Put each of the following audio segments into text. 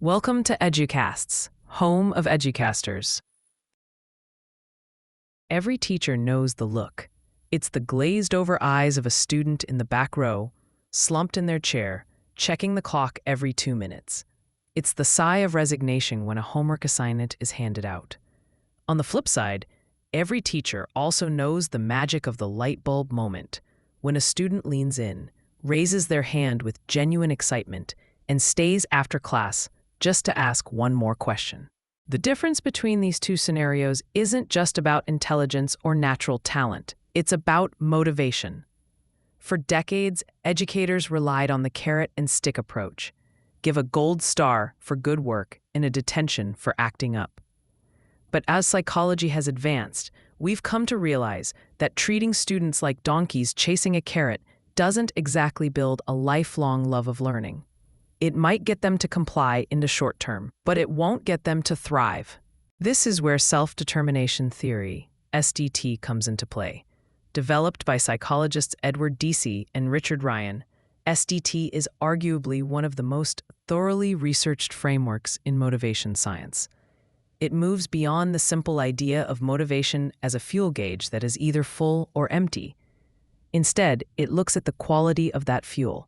Welcome to EduCasts, home of EduCasters. Every teacher knows the look. It's the glazed-over eyes of a student in the back row, slumped in their chair, checking the clock every 2 minutes. It's the sigh of resignation when a homework assignment is handed out. On the flip side, every teacher also knows the magic of the light bulb moment, when a student leans in, raises their hand with genuine excitement, and stays after class just to ask one more question. The difference between these two scenarios isn't just about intelligence or natural talent. It's about motivation. For decades, educators relied on the carrot and stick approach. Give a gold star for good work and a detention for acting up. But as psychology has advanced, we've come to realize that treating students like donkeys chasing a carrot doesn't exactly build a lifelong love of learning. It might get them to comply in the short term, but it won't get them to thrive. This is where self-determination theory, SDT, comes into play. Developed by psychologists Edward Deci and Richard Ryan, SDT is arguably one of the most thoroughly researched frameworks in motivation science. It moves beyond the simple idea of motivation as a fuel gauge that is either full or empty. Instead, it looks at the quality of that fuel.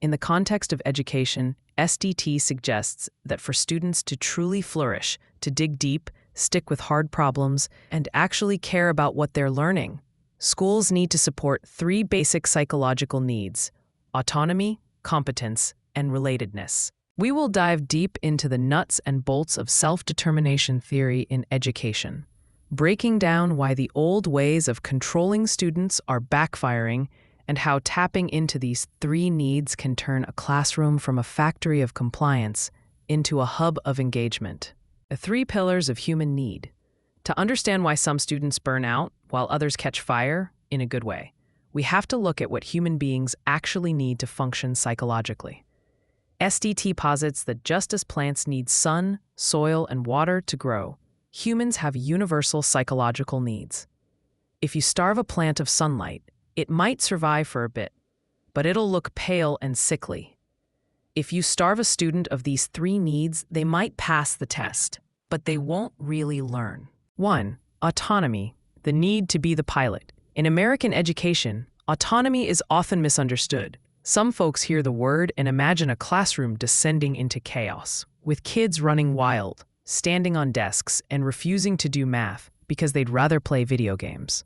In the context of education, SDT suggests that for students to truly flourish, to dig deep, stick with hard problems, and actually care about what they're learning, schools need to support 3 basic psychological needs: autonomy, competence, and relatedness. We will dive deep into the nuts and bolts of self-determination theory in education, breaking down why the old ways of controlling students are backfiring and how tapping into these 3 needs can turn a classroom from a factory of compliance into a hub of engagement. The 3 pillars of human need. To understand why some students burn out while others catch fire in a good way, we have to look at what human beings actually need to function psychologically. SDT posits that just as plants need sun, soil, and water to grow, humans have universal psychological needs. If you starve a plant of sunlight, it might survive for a bit, but it'll look pale and sickly. If you starve a student of these 3 needs, they might pass the test, but they won't really learn. 1. Autonomy, the need to be the pilot. In American education, autonomy is often misunderstood. Some folks hear the word and imagine a classroom descending into chaos, with kids running wild, standing on desks, and refusing to do math because they'd rather play video games.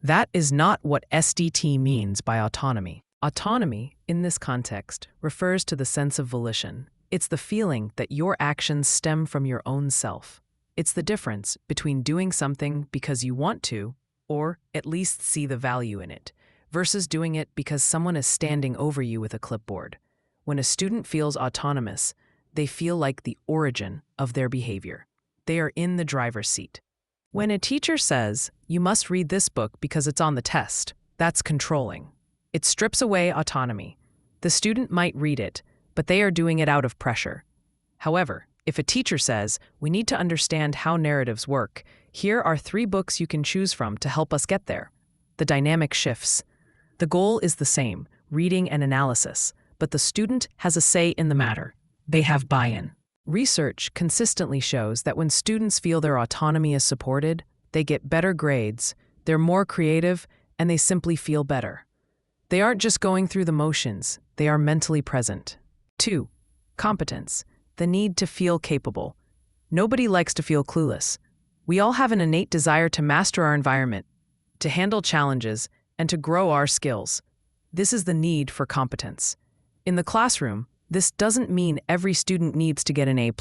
That is not what SDT means by autonomy. Autonomy, in this context, refers to the sense of volition. It's the feeling that your actions stem from your own self. It's the difference between doing something because you want to, or at least see the value in it, versus doing it because someone is standing over you with a clipboard. When a student feels autonomous, they feel like the origin of their behavior. They are in the driver's seat. When a teacher says, "You must read this book because it's on the test," that's controlling. It strips away autonomy. The student might read it, but they are doing it out of pressure. However, if a teacher says, "We need to understand how narratives work. Here are 3 books you can choose from to help us get there," the dynamic shifts. The goal is the same, reading and analysis, but the student has a say in the matter. They have buy-in. Research consistently shows that when students feel their autonomy is supported, they get better grades, they're more creative, and they simply feel better. They aren't just going through the motions, they are mentally present. 2. Competence, the need to feel capable. Nobody likes to feel clueless. We all have an innate desire to master our environment, to handle challenges, and to grow our skills. This is the need for competence. In the classroom, this doesn't mean every student needs to get an A+.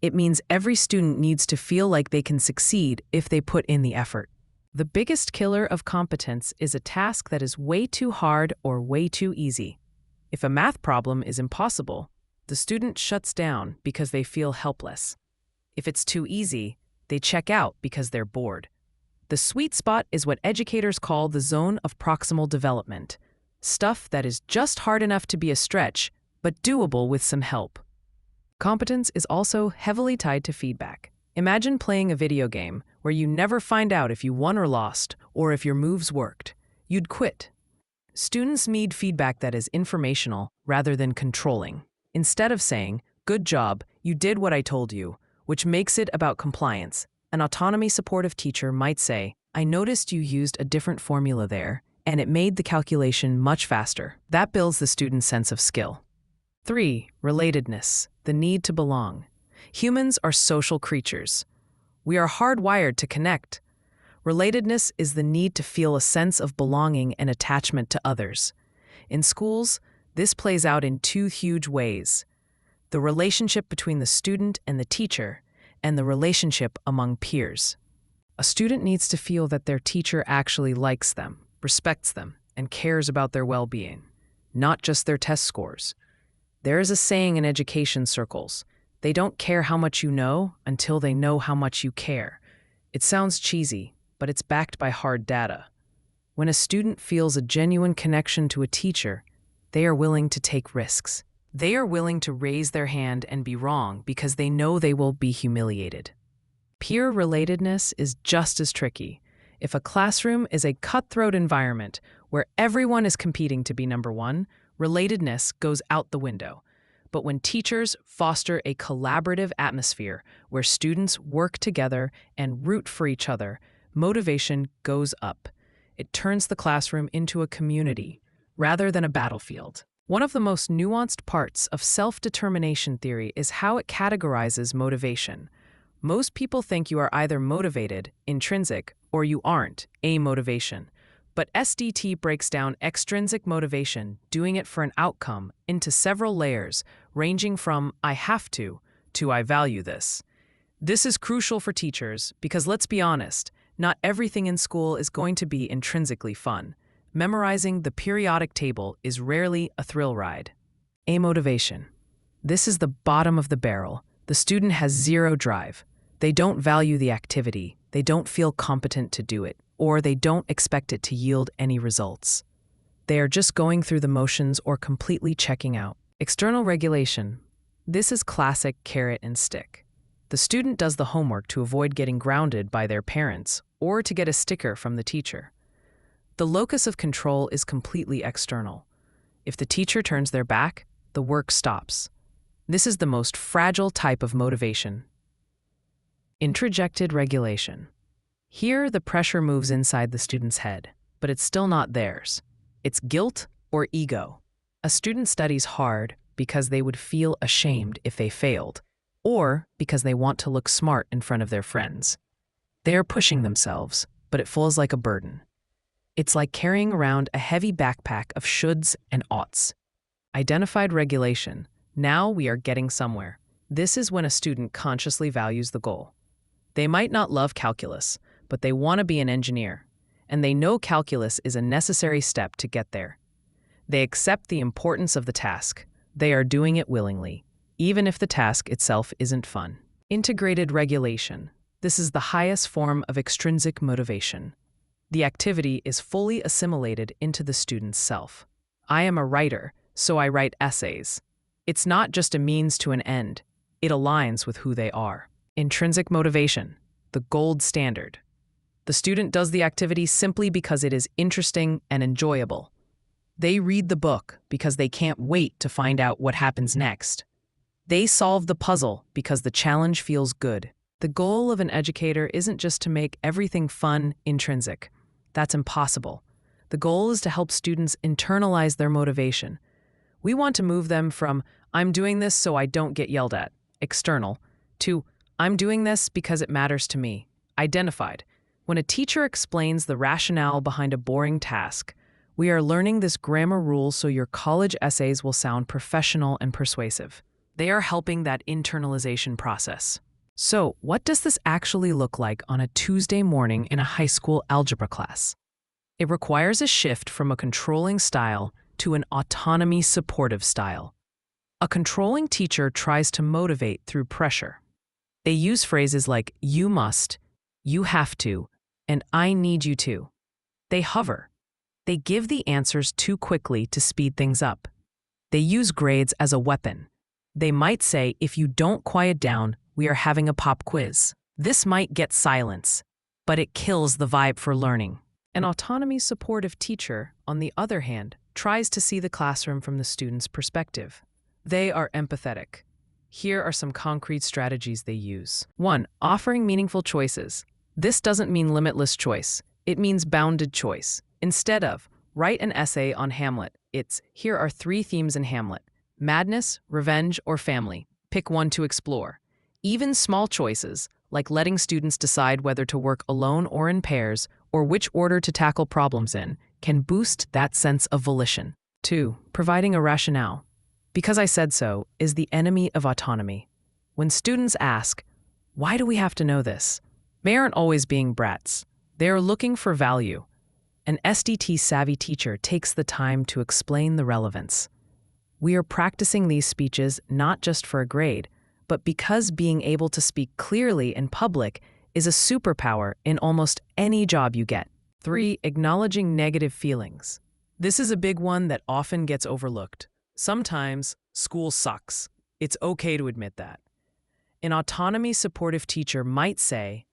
It means every student needs to feel like they can succeed if they put in the effort. The biggest killer of competence is a task that is way too hard or way too easy. If a math problem is impossible, the student shuts down because they feel helpless. If it's too easy, they check out because they're bored. The sweet spot is what educators call the zone of proximal development, stuff that is just hard enough to be a stretch, but doable with some help. Competence is also heavily tied to feedback. Imagine playing a video game where you never find out if you won or lost, or if your moves worked. You'd quit. Students need feedback that is informational rather than controlling. Instead of saying, Good job, you did what I told you, which makes it about compliance. An autonomy supportive teacher might say, I noticed you used a different formula there, and it made the calculation much faster. That builds the student's sense of skill. 3. Relatedness, the need to belong. Humans are social creatures. We are hardwired to connect. Relatedness is the need to feel a sense of belonging and attachment to others. In schools, this plays out in two huge ways: the relationship between the student and the teacher, and the relationship among peers. A student needs to feel that their teacher actually likes them, respects them, and cares about their well-being, not just their test scores. There is a saying in education circles: they don't care how much you know until they know how much you care. It sounds cheesy, but it's backed by hard data. When a student feels a genuine connection to a teacher, they are willing to take risks. They are willing to raise their hand and be wrong because they know they will be humiliated. Peer relatedness is just as tricky. If a classroom is a cutthroat environment where everyone is competing to be number one, relatedness goes out the window. But when teachers foster a collaborative atmosphere where students work together and root for each other, motivation goes up. It turns the classroom into a community rather than a battlefield. One of the most nuanced parts of self-determination theory is how it categorizes motivation. Most people think you are either motivated, intrinsic, or you aren't, amotivation. But SDT breaks down extrinsic motivation, doing it for an outcome, into several layers, ranging from I have to I value this. This is crucial for teachers because, let's be honest, not everything in school is going to be intrinsically fun. Memorizing the periodic table is rarely a thrill ride. Amotivation. This is the bottom of the barrel. The student has zero drive. They don't value the activity, they don't feel competent to do it, or they don't expect it to yield any results. They are just going through the motions or completely checking out. External regulation. This is classic carrot and stick. The student does the homework to avoid getting grounded by their parents or to get a sticker from the teacher. The locus of control is completely external. If the teacher turns their back, the work stops. This is the most fragile type of motivation. Introjected regulation. Here, the pressure moves inside the student's head, but it's still not theirs. It's guilt or ego. A student studies hard because they would feel ashamed if they failed, or because they want to look smart in front of their friends. They are pushing themselves, but it feels like a burden. It's like carrying around a heavy backpack of shoulds and oughts. Identified regulation. Now we are getting somewhere. This is when a student consciously values the goal. They might not love calculus, but they want to be an engineer, and they know calculus is a necessary step to get there. They accept the importance of the task. They are doing it willingly, even if the task itself isn't fun. Integrated regulation. This is the highest form of extrinsic motivation. The activity is fully assimilated into the student's self. I am a writer, so I write essays. It's not just a means to an end. It aligns with who they are. Intrinsic motivation, the gold standard. The student does the activity simply because it is interesting and enjoyable. They read the book because they can't wait to find out what happens next. They solve the puzzle because the challenge feels good. The goal of an educator isn't just to make everything fun, intrinsic. That's impossible. The goal is to help students internalize their motivation. We want to move them from, I'm doing this so I don't get yelled at, external, to, I'm doing this because it matters to me, identified. When a teacher explains the rationale behind a boring task, we are learning this grammar rule so your college essays will sound professional and persuasive. They are helping that internalization process. So, what does this actually look like on a Tuesday morning in a high school algebra class? It requires a shift from a controlling style to an autonomy supportive style. A controlling teacher tries to motivate through pressure. They use phrases like, you must, you have to, and I need you to. They hover. They give the answers too quickly to speed things up. They use grades as a weapon. They might say, if you don't quiet down, we are having a pop quiz. This might get silence, but it kills the vibe for learning. An autonomy supportive teacher, on the other hand, tries to see the classroom from the student's perspective. They are empathetic. Here are some concrete strategies they use. 1. Offering meaningful choices. This doesn't mean limitless choice. It means bounded choice. Instead of, write an essay on Hamlet, it's, here are 3 themes in Hamlet: madness, revenge, or family. Pick one to explore. Even small choices, like letting students decide whether to work alone or in pairs, or which order to tackle problems in, can boost that sense of volition. 2. Providing a rationale. Because I said so is the enemy of autonomy. When students ask, why do we have to know this? They aren't always being brats. They are looking for value. An SDT-savvy teacher takes the time to explain the relevance. We are practicing these speeches not just for a grade, but because being able to speak clearly in public is a superpower in almost any job you get. 3. Acknowledging negative feelings. This is a big one that often gets overlooked. Sometimes, school sucks. It's okay to admit that. An autonomy-supportive teacher might say,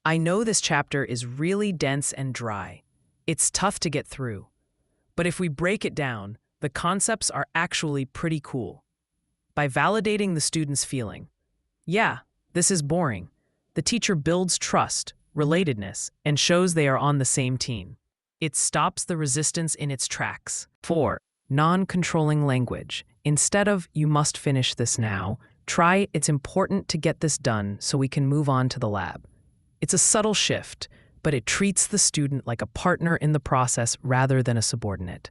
I know this chapter is really dense and dry. It's tough to get through. But if we break it down, the concepts are actually pretty cool. By validating the student's feeling, yeah, this is boring, the teacher builds trust, relatedness, and shows they are on the same team. It stops the resistance in its tracks. 4. Non-controlling language. Instead of, you must finish this now, try, it's important to get this done so we can move on to the lab. It's a subtle shift, but it treats the student like a partner in the process rather than a subordinate.